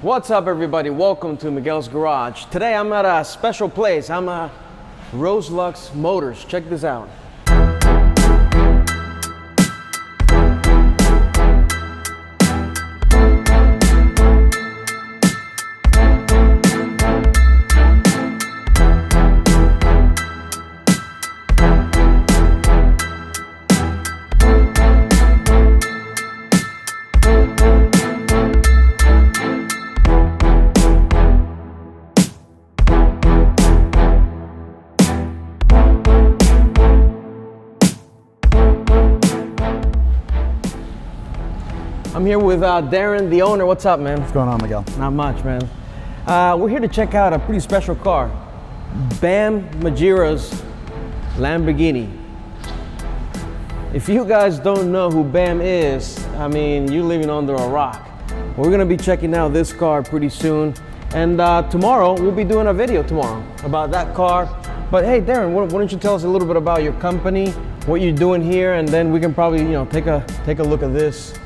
What's up, everybody? Welcome to Miguel's Garage. Today I'm at a special place. I'm at RoseLux Motors. Check this out. I'm here with Darren, the owner. What's up, man? What's going on, Miguel? Not much, man. We're here to check out a pretty special car. Bam Margera's Lamborghini. If you guys don't know who Bam is, I mean, you're living under a rock. We're gonna be checking out this car pretty soon. And tomorrow, we'll be doing a video tomorrow about that car. But hey, Darren, why don't you tell us a little bit about your company, what you're doing here, and then we can probably, take a look at this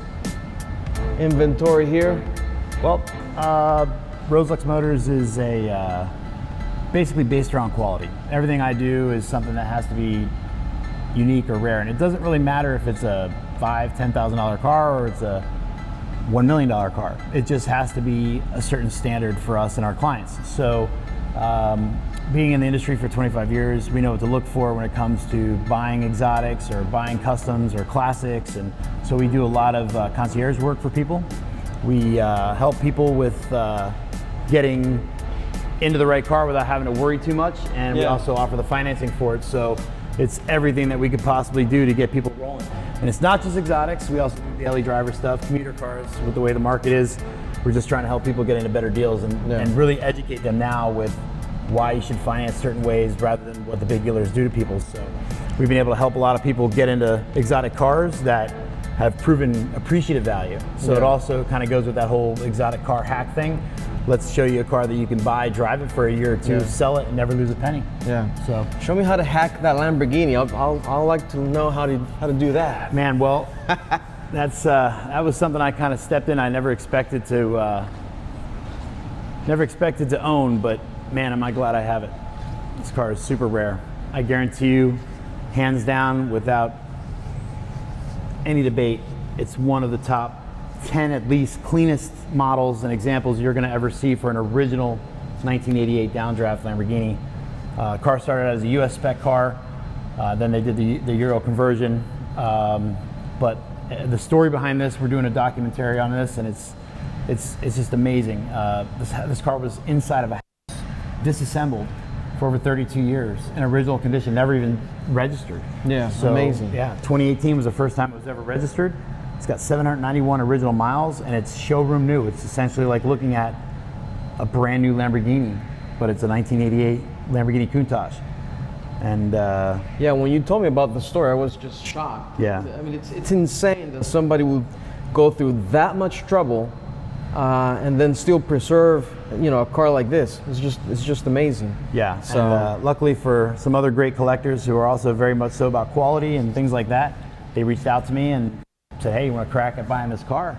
inventory here. Well, RoseLux Motors is basically based around quality. Everything I do is something that has to be unique or rare, and it doesn't really matter if it's a $5,000–$10,000 car or it's a $1 million car. It just has to be a certain standard for us and our clients. So being in the industry for 25 years, we know what to look for when it comes to buying exotics or buying customs or classics, and so we do a lot of concierge work for people. We help people with getting into the right car without having to worry too much, and we also offer the financing for it, so it's everything that we could possibly do to get people rolling. And it's not just exotics, we also do daily driver stuff, commuter cars. With the way the market is, we're just trying to help people get into better deals and really educate them now with why you should finance certain ways rather than what the big dealers do to people. So we've been able to help a lot of people get into exotic cars that have proven appreciative value. So it also kind of goes with that whole exotic car hack thing. Let's show you a car that you can buy, drive it for a year or two, sell it, and never lose a penny. Yeah. So show me how to hack that Lamborghini. I'll like to know how to do that. Man, well, that was something I kind of stepped in. I never expected to own, but man, am I glad I have it. This car is super rare. I guarantee you, hands down, without any debate, it's one of the top 10 at least cleanest models and examples you're gonna ever see for an original 1988 downdraft Lamborghini. Car started out as a US spec car, then they did the Euro conversion. But the story behind this, we're doing a documentary on this, and it's just amazing. This car was inside of a disassembled for over 32 years in original condition, never even registered. Yeah, so amazing. Yeah, 2018 was the first time it was ever registered. It's got 791 original miles, and it's showroom new. It's essentially like looking at a brand new Lamborghini, but it's a 1988 Lamborghini Countach. And yeah, when you told me about the story, I was just shocked. Yeah, I mean, it's insane that somebody would go through that much trouble and then still preserve, a car like this. It's just amazing. Yeah. So and, luckily for some other great collectors who are also very much so about quality and things like that, they reached out to me and said, "Hey, you want to crack at buying this car?"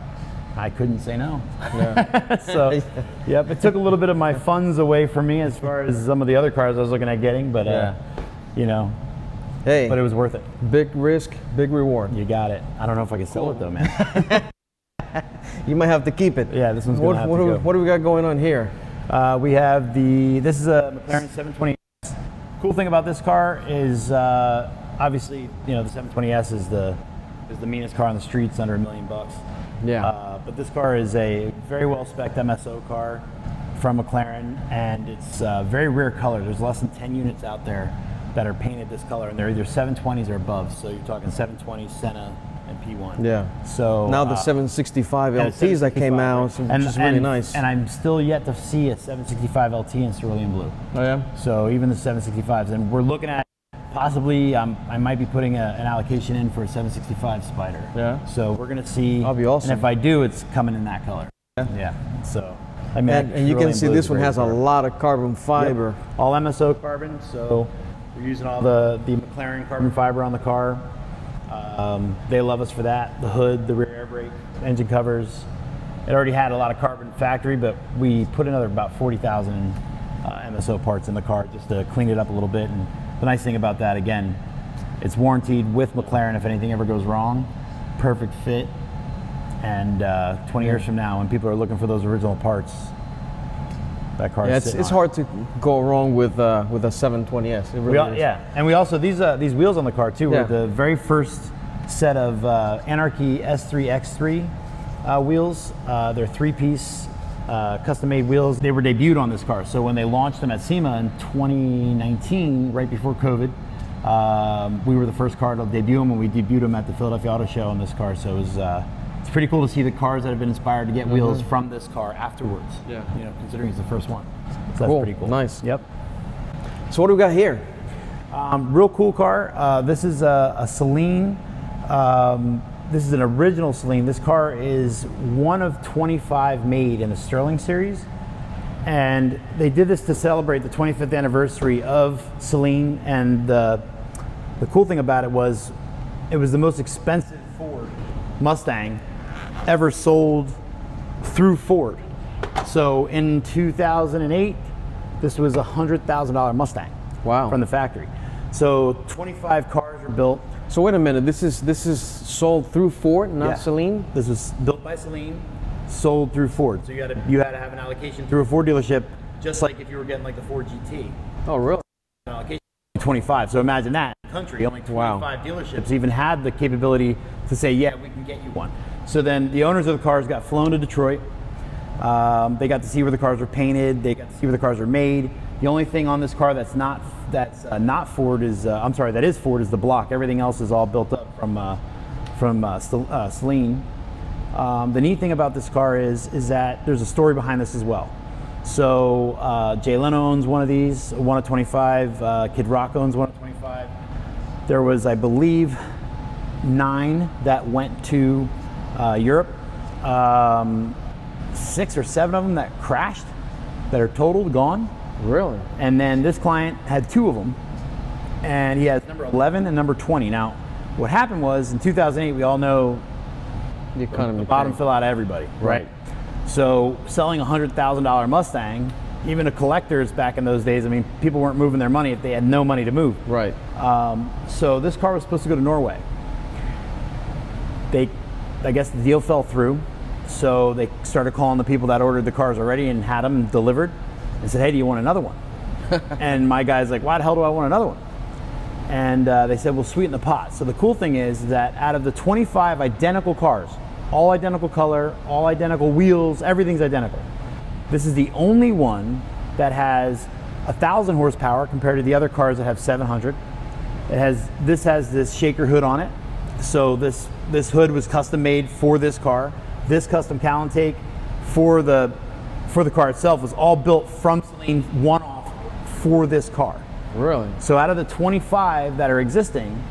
I couldn't say no. Yeah. So, yep, it took a little bit of my funds away from me as far as some of the other cars I was looking at getting, but hey, but it was worth it. Big risk, big reward. You got it. I don't know if I can sell it though, man. You might have to keep it. Yeah, this one's gonna have to go. What do we got going on here? We have this is a McLaren 720S. Cool thing about this car is obviously, the 720S is the meanest car on the streets, under $1 million. Yeah. But this car is a very well spec'd MSO car from McLaren, and it's a very rare color. There's less than 10 units out there that are painted this color, and they're either 720s or above. So you're talking 720, Senna, and P1. Yeah. So now the 765 LTs that came out, which is really nice. And I'm still yet to see a 765 LT in cerulean blue. Oh yeah. So even the 765s, and we're looking at possibly I might be putting an allocation in for a 765 Spider. Yeah. So we're gonna see. That'll be awesome. And if I do, it's coming in that color. Yeah. Yeah. So. I mean, and you can see this one has a lot of carbon fiber. Yep. All MSO carbon. So we're using all the McLaren carbon fiber on the car. They love us for that. The hood, the rear air brake, engine covers, It already had a lot of carbon factory, but we put another about 40,000 MSO parts in the car just to clean it up a little bit. And the nice thing about that, again, it's warranted with McLaren if anything ever goes wrong. Perfect fit. And 20 years from now, when people are looking for those original parts, that car is it's hard to go wrong with a 720S. It really is. Yeah, and we also, these wheels on the car too were the very first set of Anarchy S3 X3 wheels. They're 3-piece custom-made wheels. They were debuted on this car. So when they launched them at SEMA in 2019, right before COVID, we were the first car to debut them, and we debuted them at the Philadelphia Auto Show on this car. So it was, it's pretty cool to see the cars that have been inspired to get wheels from this car afterwards. Yeah. You know, considering it's the first one. So that's pretty cool. Nice. Yep. So what do we got here? Real cool car. This is a Celine. This is an original Celine. This car is one of 25 made in the Sterling series. And they did this to celebrate the 25th anniversary of Celine. And the cool thing about it was the most expensive Ford Mustang ever sold through Ford. So in 2008, this was a $100,000 Mustang. Wow. From the factory. So 25 cars were built. So wait a minute, this is sold through Ford, not Celine? This was built by Celine, sold through Ford. So you had to have an allocation through a Ford dealership, just like if you were getting like the Ford GT. Oh, really? An allocation 25. So imagine that. In the country, only 25 dealerships even had the capability to say, yeah, we can get you one. So then the owners of the cars got flown to Detroit. They got to see where the cars were painted. They got to see where the cars were made. The only thing on this car that's not Ford is that is Ford is the block. Everything else is all built up from Celine. The neat thing about this car is that there's a story behind this as well. So Jay Leno owns one of these, one of 25. Kid Rock owns one of 25. There was, I believe, 9 that went to Europe. 6 or 7 of them that crashed, that are totaled, gone. Really? And then this client had 2 of them, and he has number 11 and number 20. Now, what happened was in 2008, we all know the economy, the bottom fell out of everybody, right? So selling a $100,000 Mustang, even to collectors back in those days, I mean, people weren't moving their money if they had no money to move. Right. So this car was supposed to go to Norway. I guess the deal fell through. So they started calling the people that ordered the cars already and had them delivered and said, hey, do you want another one? And my guy's like, why the hell do I want another one? And they said, well, sweeten the pot. So the cool thing is that out of the 25 identical cars, all identical color, all identical wheels, everything's identical, this is the only one that has 1,000 horsepower compared to the other cars that have 700. This has this shaker hood on it. So this hood was custom made for this car. This custom cowl intake for the car itself was all built from Celine, one-off for this car. Really? So out of the 25 that are existing,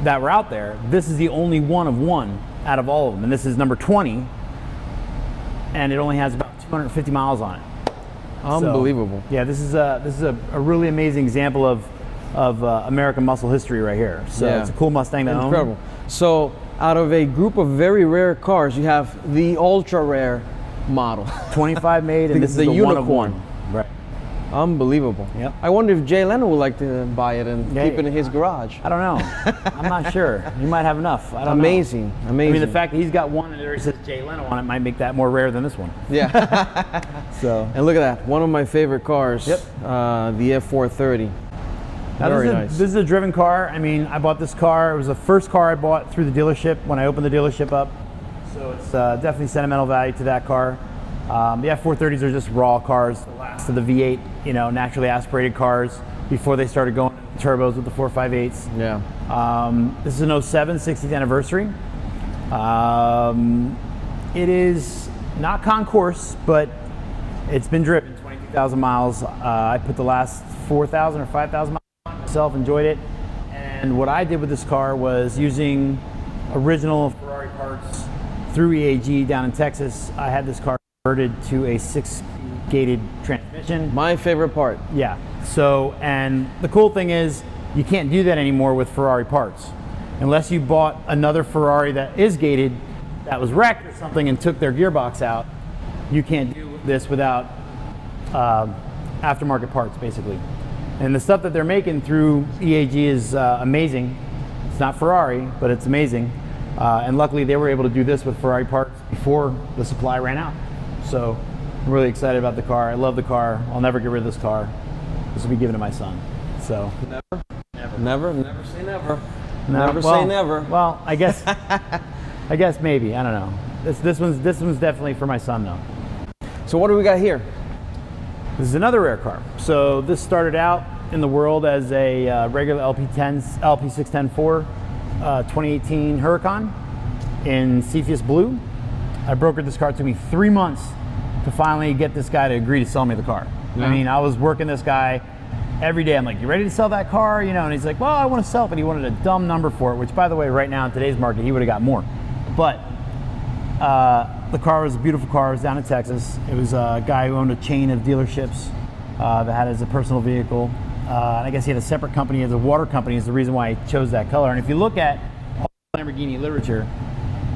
that were out there, this is the only one of one out of all of them. And this is number 20, and it only has about 250 miles on it. Unbelievable. So, yeah, this is a really amazing example of American muscle history right here. So it's a cool Mustang to own. Incredible. So out of a group of very rare cars, you have the ultra rare model. 25 made, and this is the unicorn. One. Right. Unbelievable. Yep. I wonder if Jay Leno would like to buy it and keep it in his garage. I don't know. I'm not sure. He might have enough. I don't know. Amazing. I mean, the fact that he's got one and there says Jay Leno on it might make that more rare than this one. Yeah. So. And look at that. One of my favorite cars. Yep. The F430. Now, this is a driven car. I mean, I bought this car. It was the first car I bought through the dealership when I opened the dealership up. So it's definitely sentimental value to that car. The F430s are just raw cars, the last of the V8, naturally aspirated cars before they started going turbos with the 458s. Yeah. This is an 07 60th anniversary. It is not concourse, but it's been driven 22,000 miles. I put the last 4,000 or 5,000 miles on myself, enjoyed it. And what I did with this car was using original Ferrari parts through EAG down in Texas. I had this car converted to a 6-speed gated transmission. My favorite part. Yeah. So, and the cool thing is you can't do that anymore with Ferrari parts. Unless you bought another Ferrari that is gated, that was wrecked or something and took their gearbox out, you can't do this without aftermarket parts, basically. And the stuff that they're making through EAG is amazing. It's not Ferrari, but it's amazing. And luckily they were able to do this with Ferrari parts before the supply ran out. So I'm really excited about the car. I love the car. I'll never get rid of this car. This will be given to my son. So Never say never. no, Never say never. Well, I guess maybe. I don't know. This one's definitely for my son though. So what do we got here? This is another rare car. So this started out in the world as a regular LP610-4 2018 Huracan in Cepheus Blue. I brokered this car. It took me 3 months to finally get this guy to agree to sell me the car. Yeah. I mean, I was working this guy every day. I'm like, you ready to sell that car? You know, and he's like, well, I want to sell it, but he wanted a dumb number for it, which by the way, right now in today's market, he would have got more. But the car was a beautiful car. It was down in Texas. It was a guy who owned a chain of dealerships that had it as a personal vehicle. And I guess he had a separate company as a water company is the reason why he chose that color. And if you look at all the Lamborghini literature,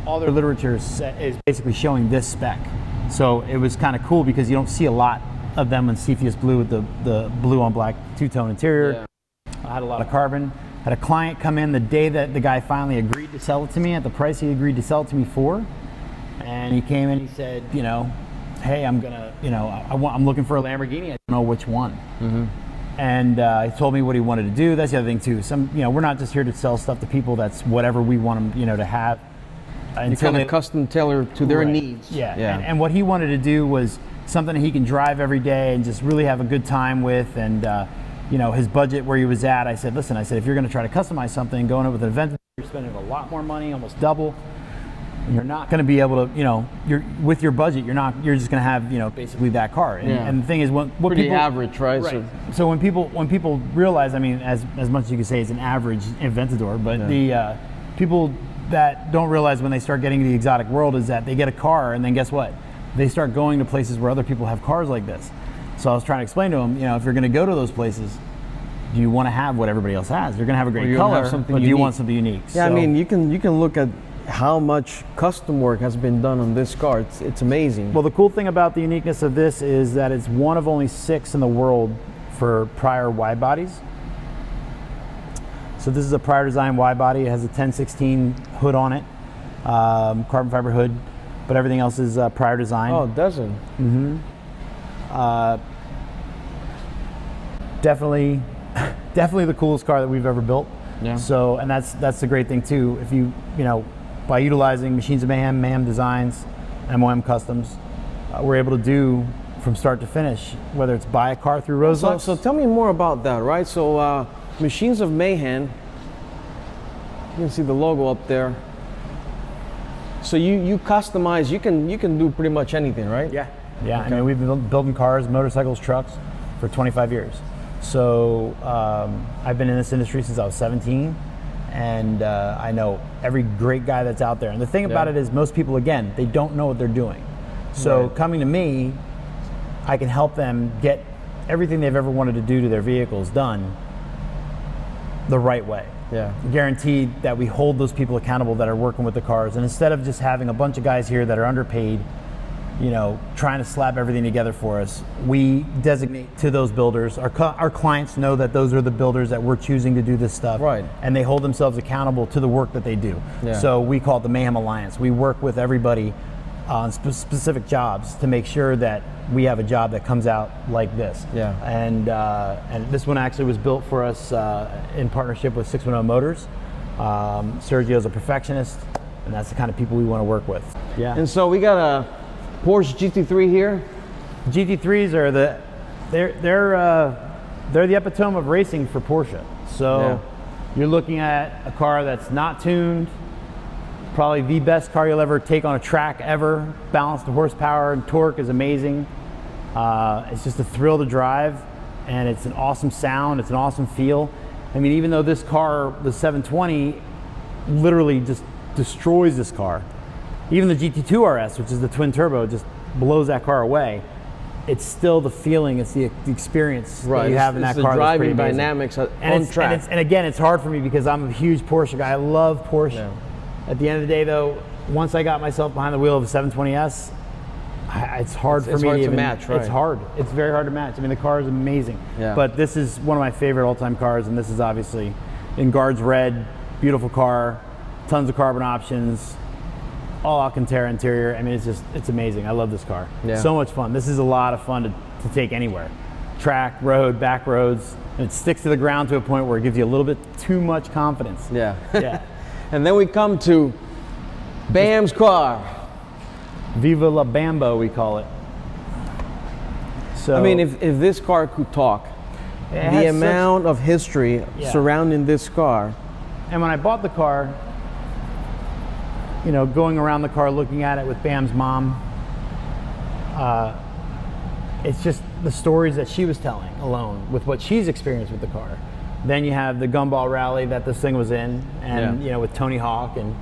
all their literature is basically showing this spec. So it was kind of cool because you don't see a lot of them in Cepheus Blue with the blue on black two-tone interior. Yeah. I had a lot of carbon. Had a client come in the day that the guy finally agreed to sell it to me at the price he agreed to sell it to me for. And he came in, he said, you know, hey, I'm gonna, you know, I'm looking for a Lamborghini. I don't know which one. Mm-hmm. And he told me what he wanted to do. That's the other thing too. We're not just here to sell stuff to people. That's whatever we want them, you know, to have. You kind of custom tailor to their needs. Yeah. And what he wanted to do was something that he can drive every day and just really have a good time with. And you know, his budget where he was at, I said, listen, if you're going to try to customize something, going up with an event, you're spending a lot more money, almost double. And you're not going to be able to, you know, with your budget, you're just going to have, you know, basically that car. And the thing is, what pretty people, average, right? So when people realize, I mean, as much as you could say it's an average Aventador, but the people that don't realize when they start getting to the exotic world is that they get a car and then guess what? They start going to places where other people have cars like this. So I was trying to explain to them, you know, if you're going to go to those places, do you want to have what everybody else has? You're going to have a great color, but do you want something unique? Yeah, so, I mean, you can look at how much custom work has been done on this car. It's amazing. Well, the cool thing about the uniqueness of this is that it's one of only 6 in the world for prior wide bodies. So this is a prior design wide body. It has a 1016 hood on it, carbon fiber hood, but everything else is prior design. Oh, it doesn't. Mm-hmm. Definitely the coolest car that we've ever built. Yeah. So, and that's the great thing too. If you know, by utilizing Machines of Mayhem, Mayhem Designs, MOM Customs, we're able to do from start to finish, whether it's buy a car through RoseLux. So tell me more about that, right? So Machines of Mayhem, you can see the logo up there. So you customize, you can do pretty much anything, right? Yeah. Okay. I mean, we've been building cars, motorcycles, trucks for 25 years. So I've been in this industry since I was 17, and I know every great guy that's out there. And the thing about it is most people, again, they don't know what they're doing. So coming to me, I can help them get everything they've ever wanted to do to their vehicles done the right way. Yeah. Guaranteed that we hold those people accountable that are working with the cars. And instead of just having a bunch of guys here that are underpaid, you know, trying to slap everything together for us, we designate to those builders. Our clients know that those are the builders that we're choosing to do this stuff. Right. And they hold themselves accountable to the work that they do. Yeah. So we call it the Mayhem Alliance. We work with everybody on specific jobs to make sure that we have a job that comes out like this. Yeah. And this one actually was built for us in partnership with 610 Motors. Sergio's a perfectionist, and that's the kind of people we want to work with. Yeah. And so we got a Porsche GT3 here. GT3s are they're the epitome of racing for Porsche. So you're looking at a car that's not tuned, probably the best car you'll ever take on a track ever. Balanced horsepower and torque is amazing. It's just a thrill to drive, and it's an awesome sound. It's an awesome feel. I mean, even though this car, the 720, literally just destroys this car. Even the GT2 RS, which is the twin turbo, just blows that car away. It's still the feeling, it's the experience that you have in that car. The driving dynamics on track. And again, it's hard for me because I'm a huge Porsche guy. I love Porsche. Yeah. At the end of the day, though, once I got myself behind the wheel of a 720S, it's hard for me hard to even match, right? It's hard. It's very hard to match. I mean, the car is amazing. Yeah. But this is one of my favorite all-time cars, and this is obviously in Guards Red. Beautiful car, tons of carbon options, all Alcantara interior. I mean, it's amazing. I love this car. Yeah. So much fun. This is a lot of fun to take anywhere. Track, road, back roads, and it sticks to the ground to a point where it gives you a little bit too much confidence. Yeah. Yeah. And then we come to Bam's car. Viva La Bamba, we call it. So I mean, if this car could talk, the amount of history surrounding this car. And when I bought the car, you know, going around the car looking at it with Bam's mom, it's just the stories that she was telling alone with what she's experienced with the car. Then you have the Gumball Rally that this thing was in, and you know, with Tony Hawk, and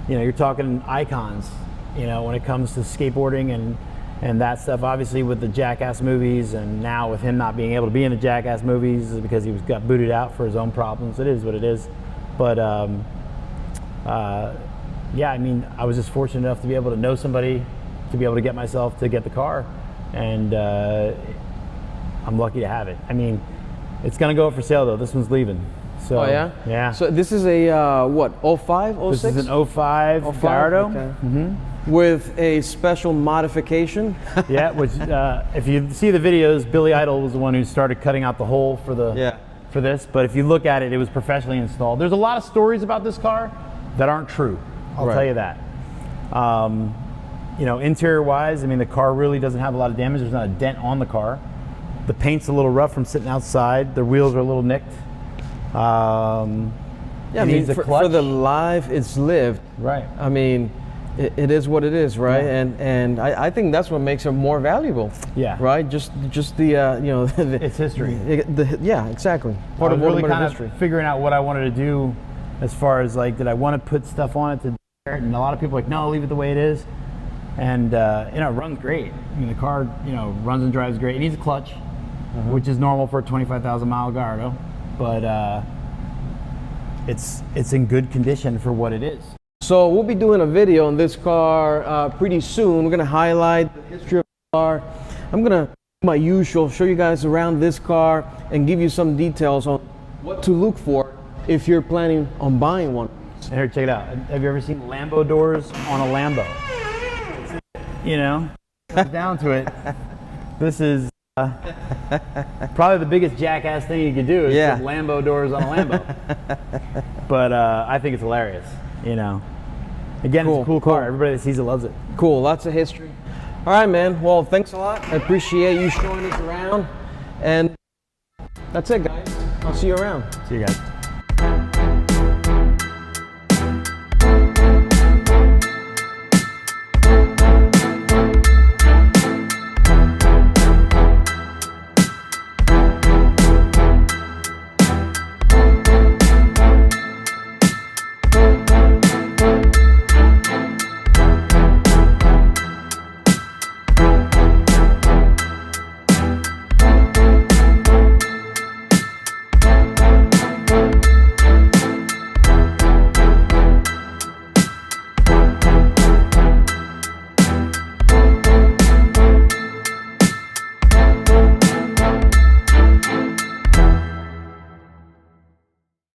you know, you're talking icons, you know, when it comes to skateboarding and that stuff. Obviously with the Jackass movies, and now with him not being able to be in the Jackass movies because he got booted out for his own problems. It is what it is. But yeah, I mean, I was just fortunate enough to be able to know somebody, to be able to get myself to get the car, and I'm lucky to have it. I mean, it's gonna go up for sale though. This one's leaving. So, oh yeah? Yeah. So this is a what, 05, 06? This is an 05 Gallardo. Okay. With a special modification. Yeah, which if you see the videos, Billy Idol was the one who started cutting out the hole for the for this. But if you look at it, it was professionally installed. There's a lot of stories about this car that aren't true. I'll tell you that. You know, interior wise, I mean, the car really doesn't have a lot of damage. There's not a dent on the car. The paint's a little rough from sitting outside. The wheels are a little nicked. Yeah, I mean, for the life it's lived. Right. I mean, it is what it is, right? Yeah. And I think that's what makes it more valuable. Yeah. Right. Just the you know its history. Yeah, exactly. Part of really kind of figuring out what I wanted to do, as far as like, did I want to put stuff on it to, and a lot of people are like, no, leave it the way it is. And you know, it runs great. I mean, the car, you know, runs and drives great. It needs a clutch, which is normal for a 25,000 mile Gallardo, but it's in good condition for what it is. So we'll be doing a video on this car pretty soon. We're gonna highlight the history of the car. I'm gonna do my usual, show you guys around this car and give you some details on what to look for if you're planning on buying one. And here, check it out. Have you ever seen Lambo doors on a Lambo? You know, down to it. This is probably the biggest Jackass thing you could do is put Lambo doors on a Lambo. But I think it's hilarious. You know, again, it's a cool car. Everybody that sees it loves it. Cool, lots of history. All right, man. Well, thanks a lot. I appreciate you showing us around. And that's it, guys. I'll see you around. See you guys.